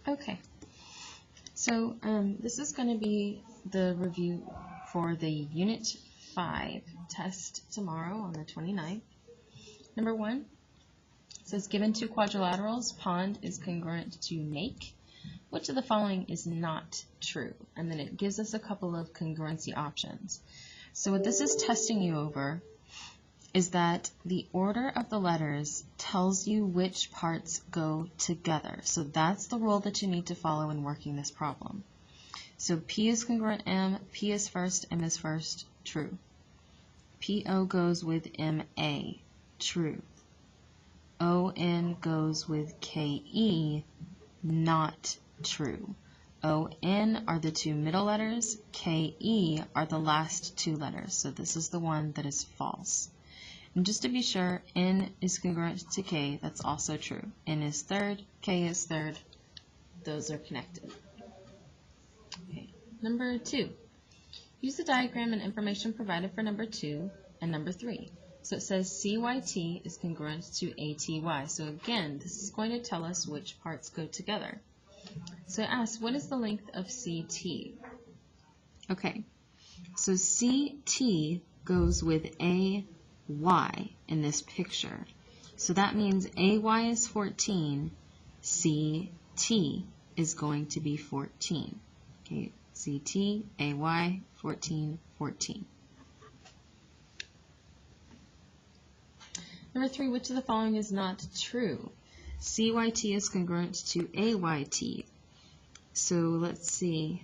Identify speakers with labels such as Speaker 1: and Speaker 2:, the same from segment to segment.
Speaker 1: Okay, so this is going to be the review for the Unit 5 test tomorrow on the 29th. Number 1, it says given two quadrilaterals, pond is congruent to make. Which of the following is not true? And then it gives us a couple of congruency options. So what this is testing you over is that the order of the letters tells you which parts go together. So that's the rule that you need to follow in working this problem. So P is congruent M, P is first, M is first, true. PO goes with MA, true. ON goes with KE, not true. ON are the two middle letters, KE are the last two letters. So this is the one that is false. And just to be sure, N is congruent to K, that's also true. N is third, K is third, those are connected. Okay. Number 2, use the diagram and information provided for number 2 and number 3. So it says CYT is congruent to ATY. So again, this is going to tell us which parts go together. So it asks, what is the length of CT? Okay, so CT goes with AY in this picture. So that means AY is 14, CT is going to be 14. Okay, CT, AY, 14, 14. Number 3, which of the following is not true? CYT is congruent to AYT. So let's see.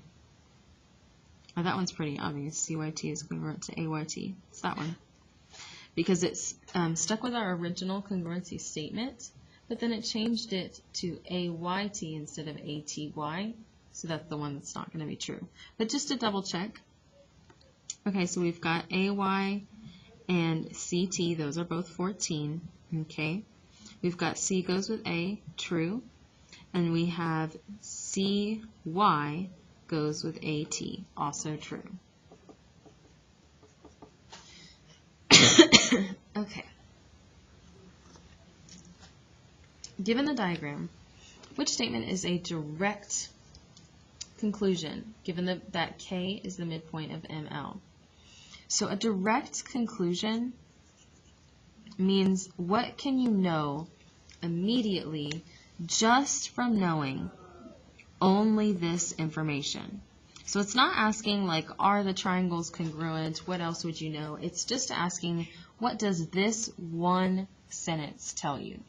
Speaker 1: Oh, that one's pretty obvious. CYT is congruent to AYT. It's that one. Because it's stuck with our original congruency statement, but then it changed it to AYT instead of ATY. So that's the one that's not going to be true. But just to double check. Okay, so we've got AY and CT. Those are both 14. Okay. We've got C goes with A, true. And we have CY goes with AT, also true. Okay. Given the diagram, which statement is a direct conclusion, given that K is the midpoint of ML? So a direct conclusion means what can you know immediately just from knowing only this information. So it's not asking like, are the triangles congruent? What else would you know? It's just asking, what does this one sentence tell you?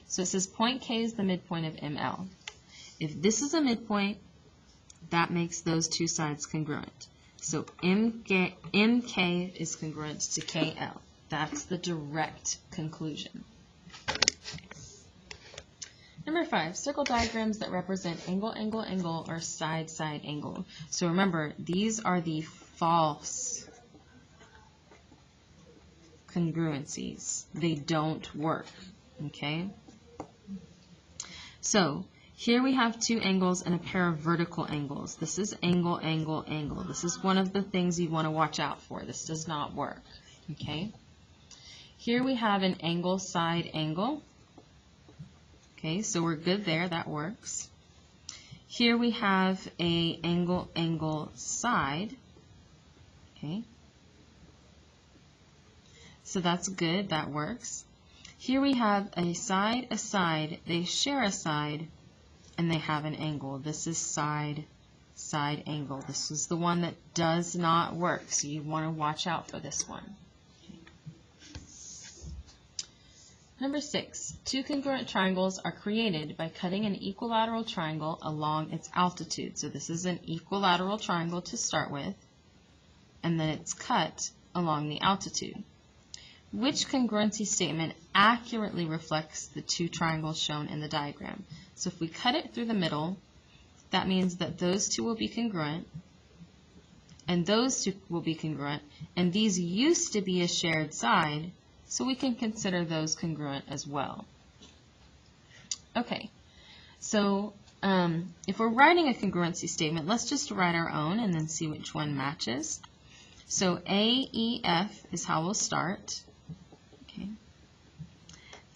Speaker 1: So it says point K is the midpoint of ML. If this is a midpoint, that makes those two sides congruent. So MK is congruent to KL. That's the direct conclusion. Number 5, circle diagrams that represent angle, angle, angle, or side, side, angle. So remember, these are the false congruencies. They don't work, okay? So here we have two angles and a pair of vertical angles. This is angle, angle, angle. This is one of the things you want to watch out for. This does not work, okay? Here we have an angle, side, angle. Okay, so we're good there, that works. Here we have a angle, angle, side. Okay. So that's good, that works. Here we have a side, they share a side, and they have an angle. This is side, side angle. This is the one that does not work, so you want to watch out for this one. Number 6, two congruent triangles are created by cutting an equilateral triangle along its altitude. So this is an equilateral triangle to start with, and then it's cut along the altitude. Which congruency statement accurately reflects the two triangles shown in the diagram? So if we cut it through the middle, that means that those two will be congruent, and those two will be congruent, and these used to be a shared side, so we can consider those congruent as well. Okay, so if we're writing a congruency statement, let's just write our own and then see which one matches. So AEF is how we'll start. Okay.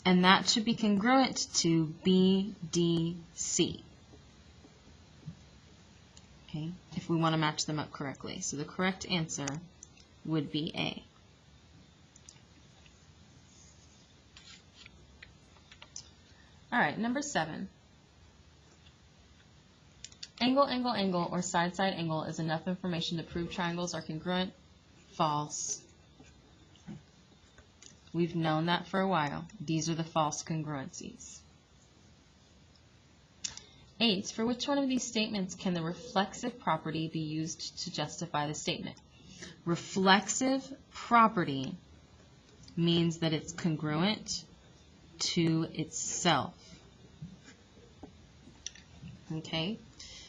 Speaker 1: And that should be congruent to BDC. okay, if we want to match them up correctly. So the correct answer would be A. All right, number 7. Angle, angle, angle, or side, side angle is enough information to prove triangles are congruent. False. We've known that for a while. These are the false congruencies. 8. For which one of these statements can the reflexive property be used to justify the statement? Reflexive property means that it's congruent to itself. Okay?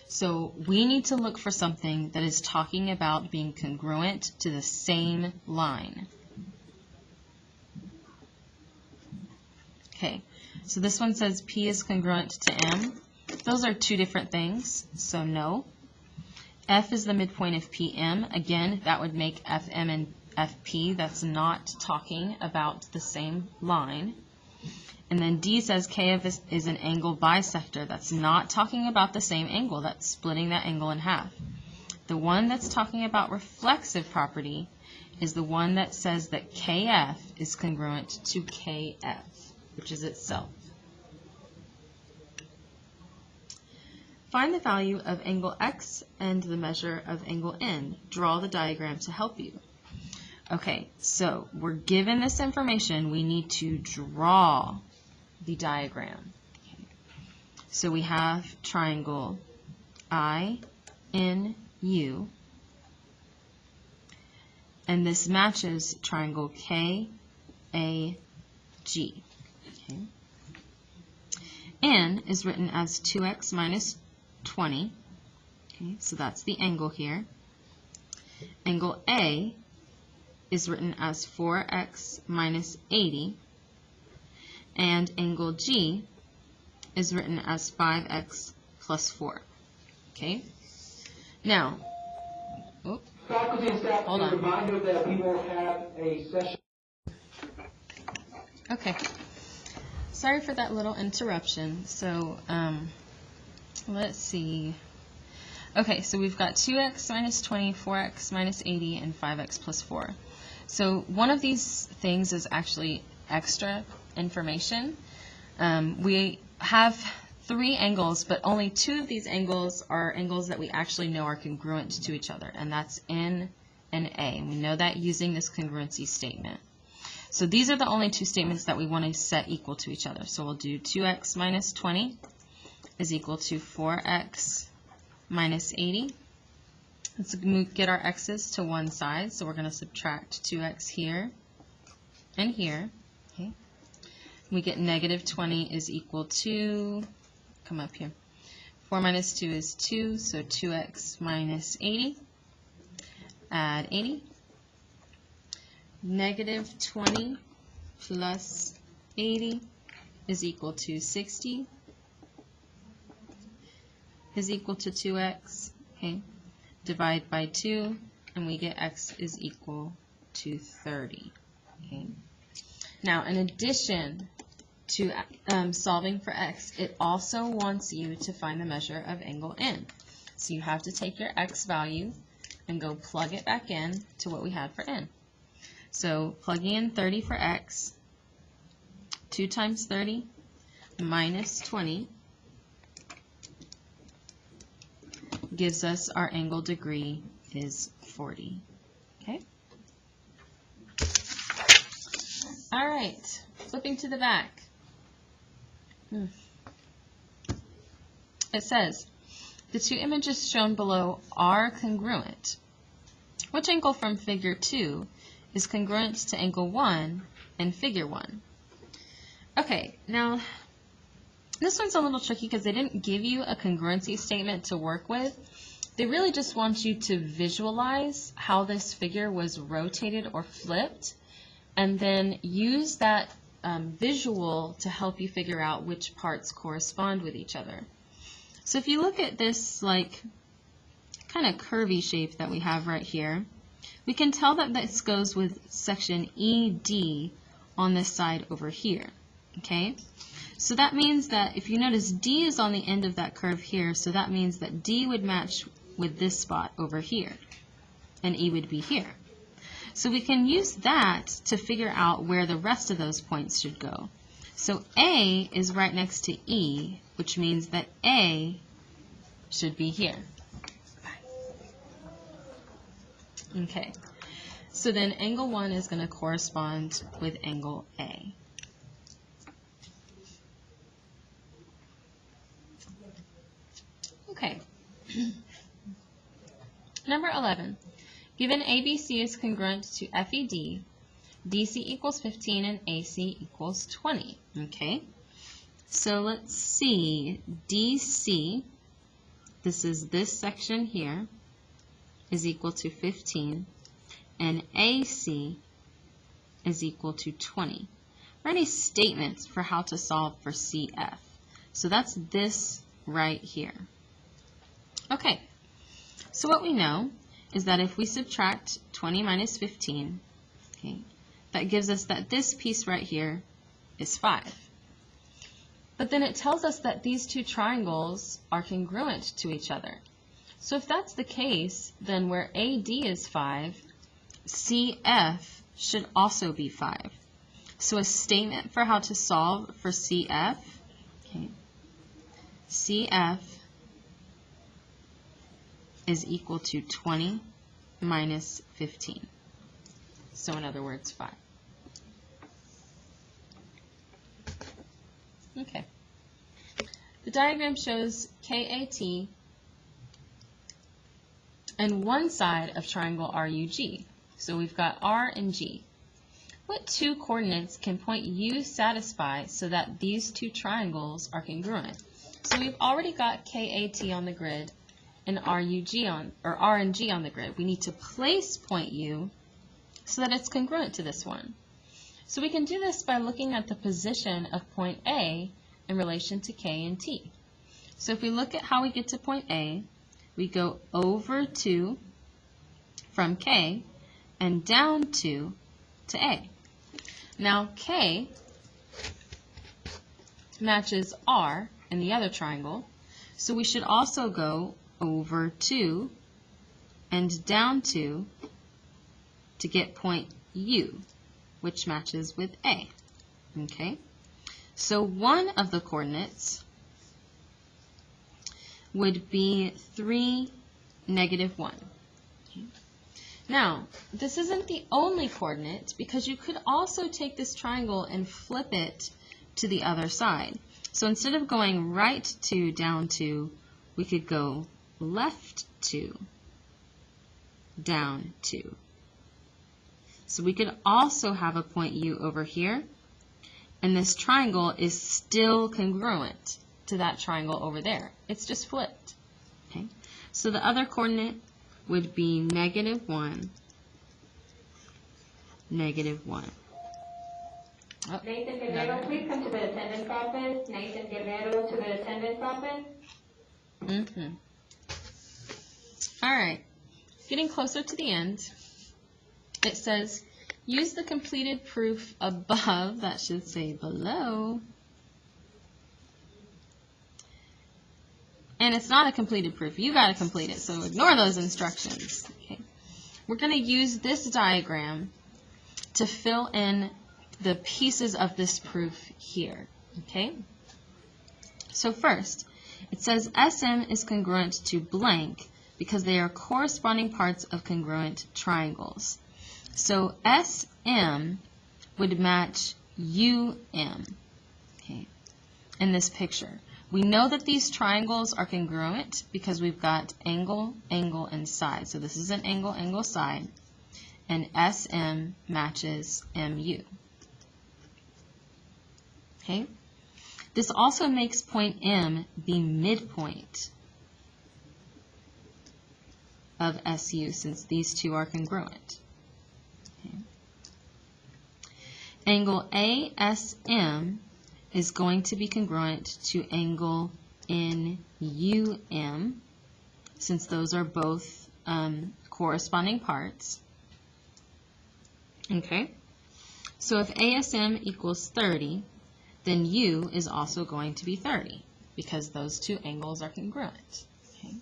Speaker 1: So we need to look for something that is talking about being congruent to the same line. Okay, so this one says P is congruent to M. Those are two different things, so no. F is the midpoint of PM. Again, that would make FM and FP. That's not talking about the same line. And then D says KF is an angle bisector. That's not talking about the same angle. That's splitting that angle in half. The one that's talking about reflexive property is the one that says that KF is congruent to KF, which is itself. Find the value of angle X and the measure of angle N. Draw the diagram to help you. Okay, so we're given this information. We need to draw the diagram. Okay. So we have triangle INU, and this matches triangle KAG. Okay. N is written as 2x minus 20. Okay, so that's the angle here. Angle A is written as 4x minus 80. And angle G is written as 5x plus 4. Okay? Now,
Speaker 2: faculty and staff,
Speaker 1: hold on.
Speaker 2: A reminder that we will have a session.
Speaker 1: Okay. Sorry for that little interruption. So, let's see. Okay, so we've got 2x minus 20, 4x minus 80, and 5x plus 4. So one of these things is actually extra information. We have 3 angles, but only 2 of these angles are angles that we actually know are congruent to each other, and that's N and A. We know that using this congruency statement. So these are the only 2 statements that we want to set equal to each other. So we'll do 2x minus 20 is equal to 4x minus 80. Let's get our x's to one side. So we're going to subtract 2x here and here. Okay. We get negative 20 is equal to, come up here, 4 minus 2 is 2, so 2x minus 80. Add 80. Negative 20 plus 80 is equal to 60. Is equal to 2x. Okay. Divide by 2, and we get x is equal to 30. Okay. Now, in addition to solving for x, it also wants you to find the measure of angle N. So you have to take your x value and go plug it back in to what we had for N. So plugging in 30 for x, 2 times 30 minus 20 gives us our angle degree is 40. Okay? All right, flipping to the back. It says, the 2 images shown below are congruent. Which angle from figure 2 is congruent to angle 1 in figure 1? Okay, now this one's a little tricky because they didn't give you a congruency statement to work with. They really just want you to visualize how this figure was rotated or flipped, and then use that visual to help you figure out which parts correspond with each other. So if you look at this like kind of curvy shape that we have right here, we can tell that this goes with section ED on this side over here. Okay? So that means that if you notice D is on the end of that curve here, so that means that D would match with this spot over here, and E would be here. So we can use that to figure out where the rest of those points should go. So A is right next to E, which means that A should be here. Okay, so then angle 1 is going to correspond with angle A. Okay. Number 11. Given ABC is congruent to FED, DC equals 15 and AC equals 20. Okay. So let's see. DC, this is this section here, is equal to 15, and AC is equal to 20. Are any statements for how to solve for CF? So that's this right here. Okay, so what we know is that if we subtract 20 minus 15, okay, that gives us that this piece right here is 5. But then it tells us that these two triangles are congruent to each other. So if that's the case, then where AD is 5, CF should also be 5. So a statement for how to solve for CF, okay, CF is equal to 20 minus 15. So in other words, 5. Okay. The diagram shows KAT and one side of triangle RUG. So we've got R and G. What two coordinates can point U satisfy so that these two triangles are congruent? So we've already got KAT on the grid and R and G on the grid. We need to place point U so that it's congruent to this one. So we can do this by looking at the position of point A in relation to K and T. So if we look at how we get to point A, we go over 2 from K and down 2 to A. Now K matches R in the other triangle, so we should also go over 2 and down 2 to get point U, which matches with A. Okay, so one of the coordinates would be 3, -1. Okay. Now, this isn't the only coordinate because you could also take this triangle and flip it to the other side. So instead of going right 2, down 2, we could go left 2, down 2. So we could also have a point U over here, and this triangle is still congruent to that triangle over there. It's just flipped. Okay? So the other coordinate would be -1, -1. Oh,
Speaker 3: Nathan Guerrero, please come to the attendance office. Nathan Guerrero to the attendance office.
Speaker 1: All right. Getting closer to the end, it says, use the completed proof above, that should say below. And it's not a completed proof. You got to complete it, so ignore those instructions. Okay. We're going to use this diagram to fill in the pieces of this proof here. Okay. So first, it says SM is congruent to blank because they are corresponding parts of congruent triangles. So SM would match UM, okay, in this picture. We know that these triangles are congruent because we've got angle, angle, and side. So this is an angle, angle, side, and SM matches MU. Okay. This also makes point M the midpoint of SU since these two are congruent. Okay. Angle ASM is going to be congruent to angle NUM since those are both corresponding parts. Okay. So if ASM equals 30, then U is also going to be 30 because those two angles are congruent. Okay.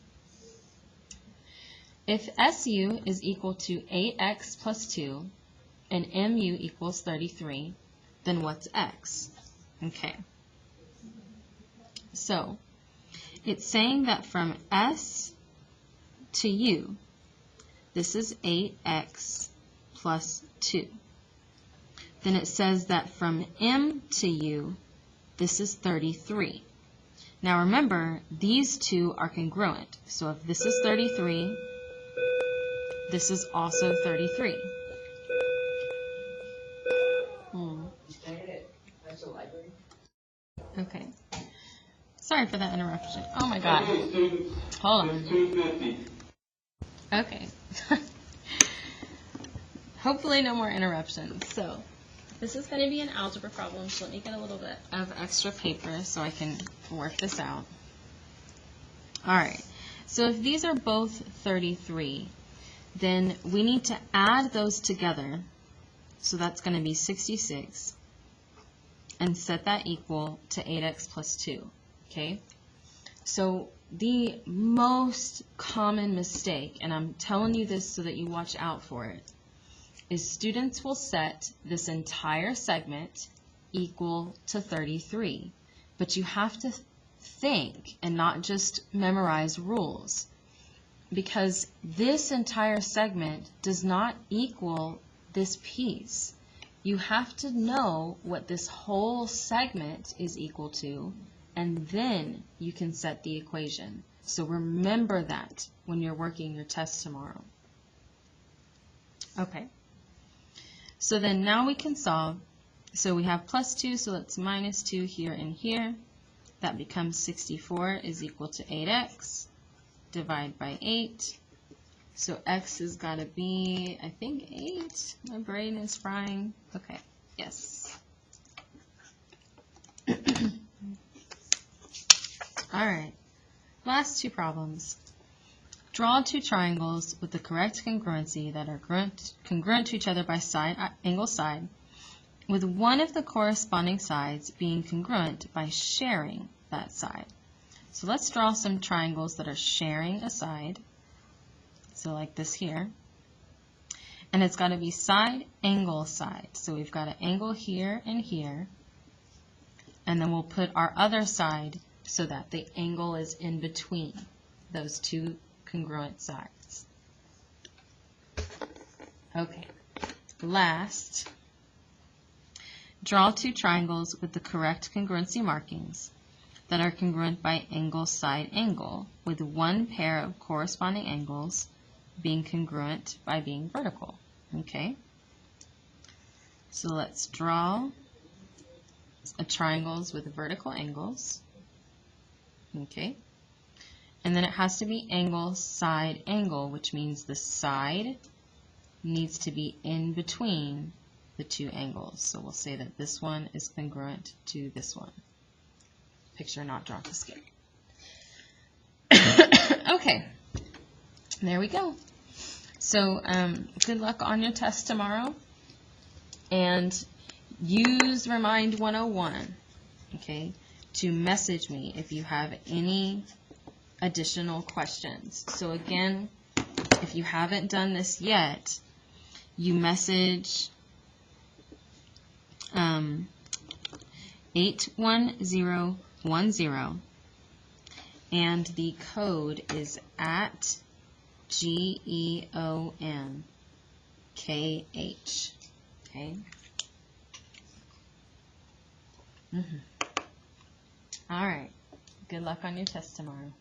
Speaker 1: if SU is equal to 8x plus 2 and MU equals 33, then what's X? Okay. So, it's saying that from S to U, this is 8x plus 2. Then it says that from M to U, this is 33. Now remember, these two are congruent. So if this is 33, this is also 33. Okay. Sorry for that interruption. Oh my God. Hold on.
Speaker 2: 250.
Speaker 1: Okay. Hopefully no more interruptions. So this is going to be an algebra problem, so let me get a little bit of extra paper so I can work this out. Alright, so if these are both 33, then we need to add those together. So that's going to be 66, and set that equal to 8x plus 2. Okay? So the most common mistake, and I'm telling you this so that you watch out for it, is students will set this entire segment equal to 33. But you have to think and not just memorize rules, because this entire segment does not equal this piece. You have to know what this whole segment is equal to, and then you can set the equation. So remember that when you're working your test tomorrow. Okay. So then now we can solve. So we have plus 2, so let's minus 2 here and here. That becomes 64 is equal to 8x. Divide by 8. So x has got to be, I think, 8. My brain is frying. Okay, yes. All right, last two problems. Draw two triangles with the correct congruency that are congruent to each other by angle side, with one of the corresponding sides being congruent by sharing that side. So let's draw some triangles that are sharing a side. So like this here. And it's got to be side, angle, side. So we've got an angle here and here. And then we'll put our other side so that the angle is in between those two congruent sides. Okay. Last, draw two triangles with the correct congruency markings that are congruent by angle, side, angle, with one pair of corresponding angles being congruent by being vertical. Okay? So let's draw triangles with vertical angles. Okay? And then it has to be angle, side, angle, which means the side needs to be in between the two angles. So we'll say that this one is congruent to this one. Picture not drawn to scale. Okay, there we go. So good luck on your test tomorrow, and use Remind 101, okay, to message me if you have any additional questions. So again, if you haven't done this yet, you message 81010, and the code is at GEONKH. Okay. All right. Good luck on your test tomorrow.